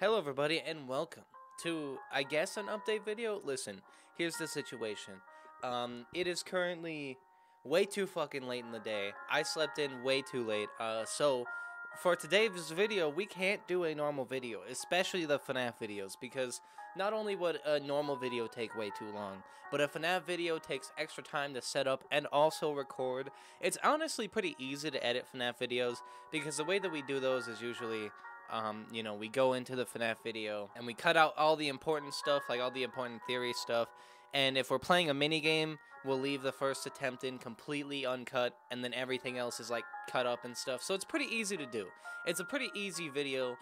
Hello everybody and welcome to, I guess, an update video. Listen, here's the situation. It is currently way too fucking late in the day. I slept in way too late. So for today's video, we can't do a normal video, especially the FNAF videos, because not only would a normal video take way too long, but a FNAF video takes extra time to set up and also record. It's honestly pretty easy to edit FNAF videos, because the way that we do those is usually we go into the FNAF video and we cut out all the important stuff, like all the important theory stuff. And if we're playing a mini game, we'll leave the first attempt in completely uncut, and then everything else is like cut up and stuff. So it's pretty easy to do. It's a pretty easy video,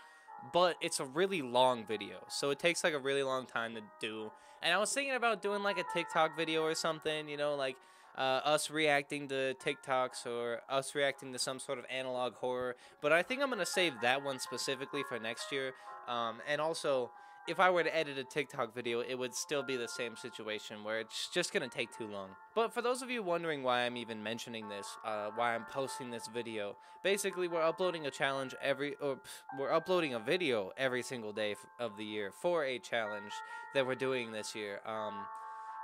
but it's a really long video, so it takes like a really long time to do. And I was thinking about doing like a TikTok video or something, like us reacting to TikToks or us reacting to some sort of analog horror, but I think I'm gonna save that one specifically for next year. And also, if I were to edit a TikTok video, it would still be the same situation where it's just gonna take too long. But for those of you wondering why I'm even mentioning this, why I'm posting this video, basically we're uploading a challenge we're uploading a video every single day of the year for a challenge that we're doing this year.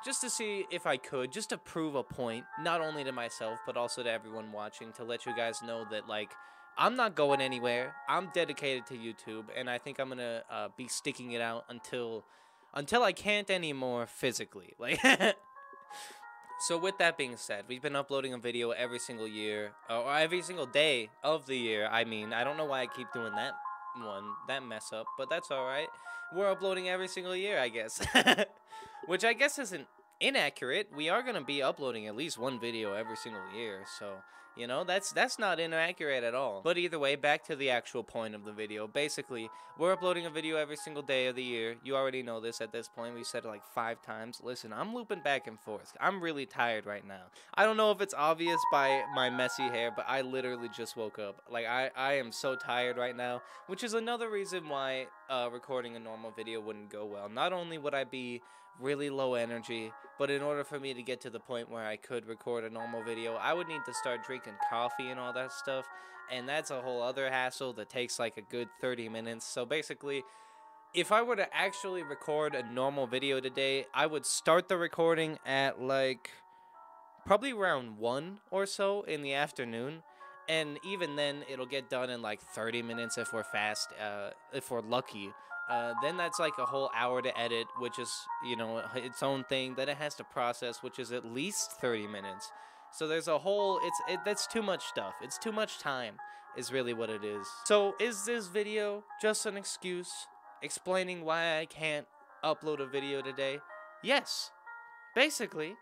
Just to see if I could, just to prove a point, not only to myself, but also to everyone watching, to let you guys know that, like, I'm not going anywhere. I'm dedicated to YouTube, and I think I'm gonna be sticking it out until I can't anymore physically. Like, so with that being said, we've been uploading a video every single year, or every single day of the year. I mean, I don't know why I keep doing that mess up, but that's alright. We're uploading every single year, I guess. Which I guess isn't inaccurate. We are going to be uploading at least one video every single year, so that's not inaccurate at all. But either way, back to the actual point of the video. Basically, we're uploading a video every single day of the year. You already know this at this point. We said it like 5 times. Listen, I'm looping back and forth. I'm really tired right now. I don't know if it's obvious by my messy hair, but I literally just woke up. Like, I am so tired right now, which is another reason why recording a normal video wouldn't go well. Not only would I be really low energy, but in order for me to get to the point where I could record a normal video, I would need to start drinking coffee and all that stuff, and that's a whole other hassle that takes like a good 30 minutes. So basically, if I were to actually record a normal video today, I would start the recording at like probably around 1 or so in the afternoon, and even then it'll get done in like 30 minutes if we're fast, if we're lucky. Then that's like a whole hour to edit, which is, its own thing. Then it has to process, which is at least 30 minutes. So there's a whole, that's too much stuff. It's too much time is really what it is. So is this video just an excuse explaining why I can't upload a video today? Yes, basically.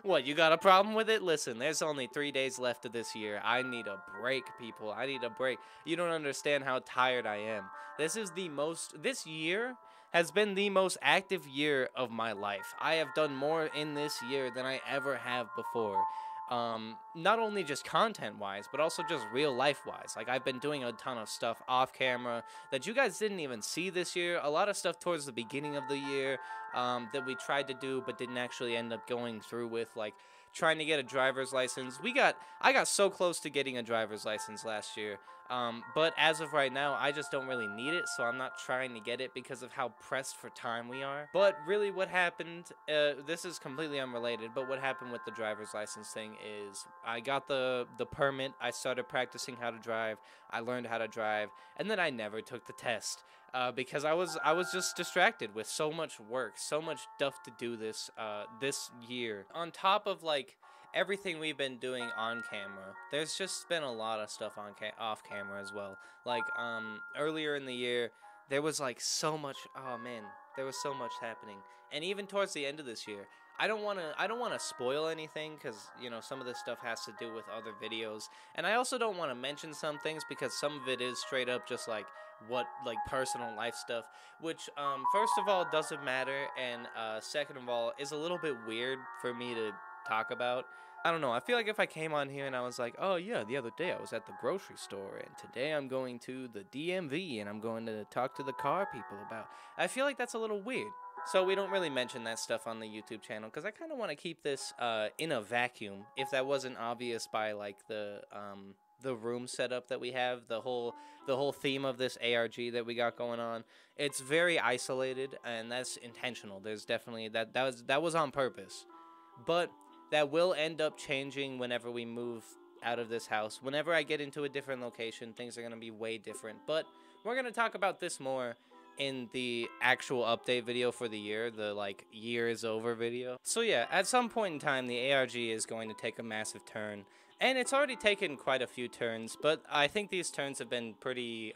What, you got a problem with it? Listen, there's only 3 days left of this year. I need a break, people. I need a break. You don't understand how tired I am. This year has been the most active year of my life. I have done more in this year than I ever have before. Not only just content-wise, but also just real life-wise. Like, I've been doing a ton of stuff off camera that you guys didn't even see this year. A lot of stuff towards the beginning of the year that we tried to do but didn't actually end up going through with, like trying to get a driver's license. I got so close to getting a driver's license last year, but as of right now, I just don't really need it, so I'm not trying to get it because of how pressed for time we are. But really what happened, this is completely unrelated, but what happened with the driver's license thing is I got the permit, I started practicing how to drive, I learned how to drive, and then I never took the test. Because I was just distracted with so much work, so much stuff to do this year. On top of like everything we've been doing on camera, there's just been a lot of stuff off camera as well. Like earlier in the year, there was like so much. Oh man, there was so much happening, and even towards the end of this year. I don't want to spoil anything because, some of this stuff has to do with other videos. And I also don't want to mention some things because some of it is straight up just like personal life stuff, which first of all doesn't matter, and second of all is a little bit weird for me to talk about. I don't know, I feel like if I came on here and I was like, oh yeah, the other day I was at the grocery store, and today I'm going to the DMV and I'm going to talk to the car people about, I feel like that's a little weird. So we don't really mention that stuff on the YouTube channel because I kind of want to keep this in a vacuum, if that wasn't obvious by like the the room setup that we have, the whole theme of this ARG that we got going on. It's very isolated, and that's intentional. There's definitely that was on purpose. But that will end up changing whenever we move out of this house. Whenever I get into a different location, things are going to be way different. But we're going to talk about this more in the actual update video for the year, the like year is over video. So yeah, at some point in time, the ARG is going to take a massive turn. And it's already taken quite a few turns, but I think these turns have been pretty,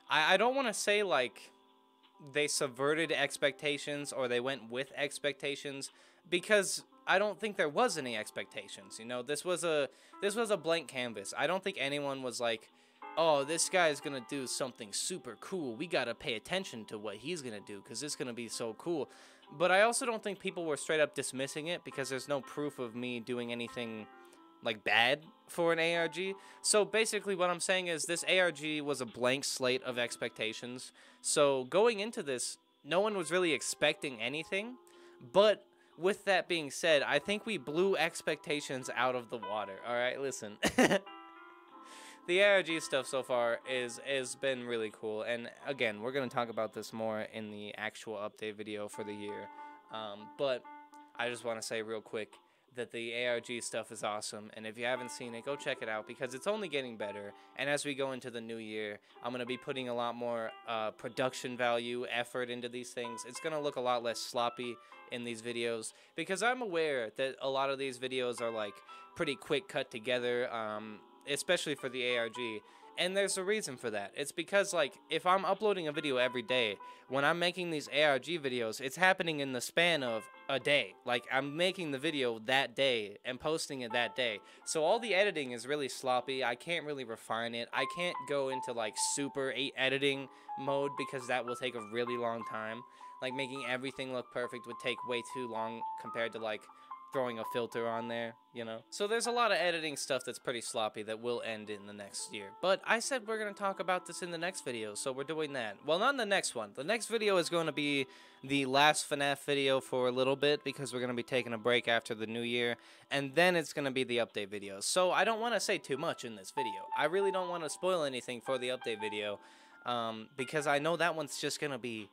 I don't want to say like they subverted expectations or they went with expectations, because I don't think there was any expectations. You know, this was a blank canvas. I don't think anyone was like, oh, this guy is gonna do something super cool, we gotta pay attention to what he's gonna do because it's gonna be so cool. But I also don't think people were straight up dismissing it, because there's no proof of me doing anything like bad for an ARG. So basically what I'm saying is this ARG was a blank slate of expectations. So going into this, no one was really expecting anything. But with that being said, I think we blew expectations out of the water. All right, listen. The ARG stuff so far has been really cool. And again, we're going to talk about this more in the actual update video for the year. But I just want to say real quick that the ARG stuff is awesome, and if you haven't seen it, go check it out, because it's only getting better. And as we go into the new year, I'm going to be putting a lot more production value, effort into these things. It's going to look a lot less sloppy in these videos, because I'm aware that a lot of these videos are like pretty quick cut together, especially for the ARG. And there's a reason for that. It's because, like, if I'm uploading a video every day, when I'm making these ARG videos, it's happening in the span of a day. Like, I'm making the video that day and posting it that day. So all the editing is really sloppy. I can't really refine it. I can't go into, like, super editing mode, because that will take a really long time. Like, making everything look perfect would take way too long compared to, like, throwing a filter on there, you know? So there's a lot of editing stuff that's pretty sloppy that will end in the next year. But I said we're going to talk about this in the next video, so we're doing that. Well, not in the next one. The next video is going to be the last FNAF video for a little bit, because we're going to be taking a break after the new year, and then it's going to be the update video. So I don't want to say too much in this video. I really don't want to spoil anything for the update video, because I know that one's just going to be...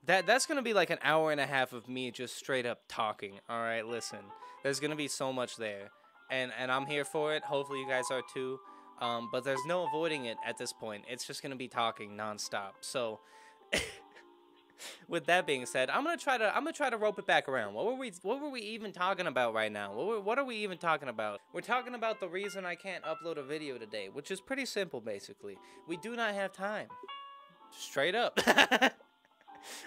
That's going to be like an hour and a half of me just straight up talking. All right, listen. There's going to be so much there. And I'm here for it. Hopefully you guys are too. But there's no avoiding it at this point. It's just going to be talking nonstop. So with that being said, I'm going to try to rope it back around. What were we even talking about right now? What are we even talking about? We're talking about the reason I can't upload a video today, which is pretty simple basically. We do not have time. Straight up.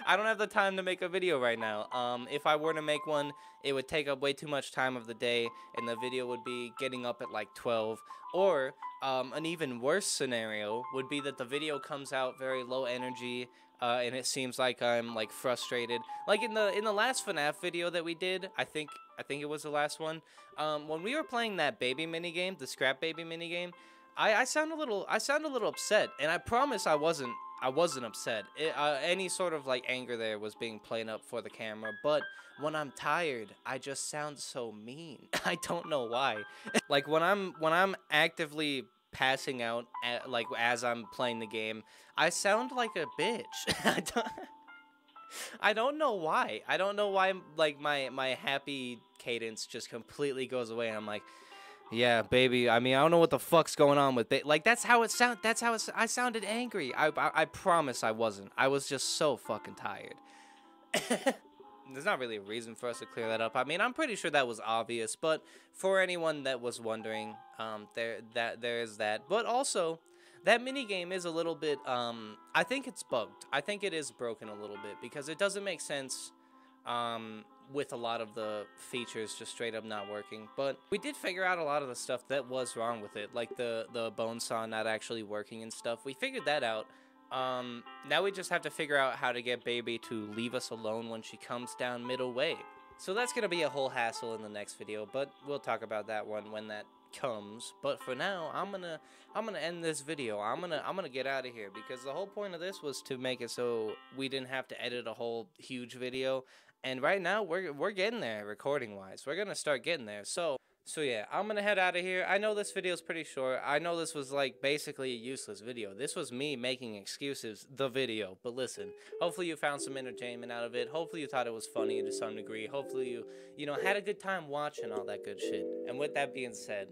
I don't have the time to make a video right now. If I were to make one, it would take up way too much time of the day, and the video would be getting up at like 12. Or an even worse scenario would be that the video comes out very low energy, and it seems like I'm like frustrated. Like in the last FNAF video that we did, I think it was the last one. When we were playing that baby minigame, the Scrap Baby minigame, I sound a little upset, and I promise I wasn't upset. Any sort of like anger there was being played up for the camera, but when I'm tired, I just sound so mean. I don't know why. Like when I'm actively passing out like as I'm playing the game, I sound like a bitch. I don't know why. I don't know why like my happy cadence just completely goes away, and I'm like, yeah, baby. I mean, I don't know what the fuck's going on with it. Like, that's how it sound. That's how I sounded angry. I promise I wasn't. I was just so fucking tired. There's not really a reason for us to clear that up. I mean, I'm pretty sure that was obvious, but for anyone that was wondering, there is that. But also, that minigame is a little bit, I think it's bugged. I think it is broken a little bit, because it doesn't make sense, with a lot of the features just straight up not working. But we did figure out a lot of the stuff that was wrong with it, like the bone saw not actually working and stuff. We figured that out. Now we just have to figure out how to get Baby to leave us alone when she comes down middle way. So that's gonna be a whole hassle in the next video, but we'll talk about that one when that comes. But for now, I'm gonna end this video. I'm gonna get out of here, because the whole point of this was to make it so we didn't have to edit a whole huge video. And right now we're getting there recording wise. We're gonna start getting there. So So yeah, I'm gonna head out of here. I know this video is pretty short. I know this was like basically a useless video. This was me making excuses, the video. But listen, hopefully you found some entertainment out of it. Hopefully you thought it was funny to some degree. Hopefully you know, had a good time watching all that good shit. And with that being said,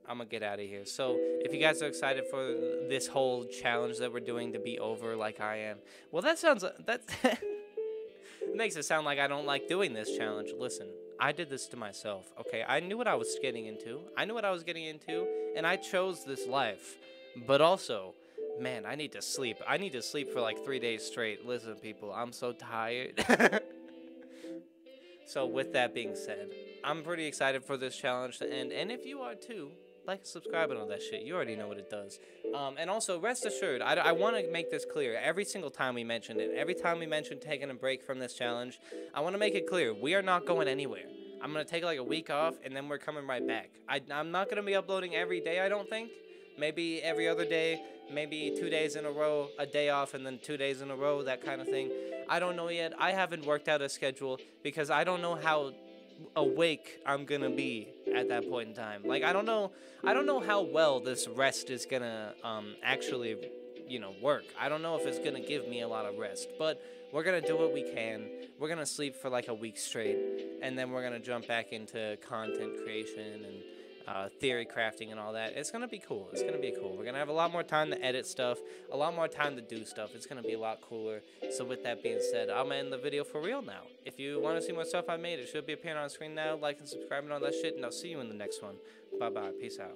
I'm gonna get out of here. So if you guys are excited for this whole challenge that we're doing to be over like I am, well, that sounds that it makes it sound like I don't like doing this challenge. Listen, I did this to myself, okay? I knew what I was getting into. And I chose this life. But also, man, I need to sleep. I need to sleep for like 3 days straight. Listen, people, I'm so tired. So with that being said, I'm pretty excited for this challenge to end. And if you are too, like and subscribe and all that shit. You already know what it does. And also, rest assured, I want to make this clear. Every single time we mentioned it, every time we mentioned taking a break from this challenge, I want to make it clear. We are not going anywhere. I'm going to take like a week off, and then we're coming right back. I'm not going to be uploading every day, I don't think. Maybe every other day, maybe 2 days in a row, a day off, and then 2 days in a row, that kind of thing. I don't know yet. I haven't worked out a schedule because I don't know how awake I'm gonna be at that point in time. Like I don't know how well this rest is gonna actually, you know, work. I don't know if it's gonna give me a lot of rest, but we're gonna do what we can. We're gonna sleep for like a week straight, and then we're gonna jump back into content creation and theory crafting and all that. It's gonna be cool. It's gonna be cool. We're gonna have a lot more time to edit stuff, a lot more time to do stuff. It's gonna be a lot cooler. So with that being said, I'm gonna end the video for real now. If you want to see more stuff I made, it should be appearing on screen now. Like and subscribe and all that shit, and I'll see you in the next one. Bye bye. Peace out.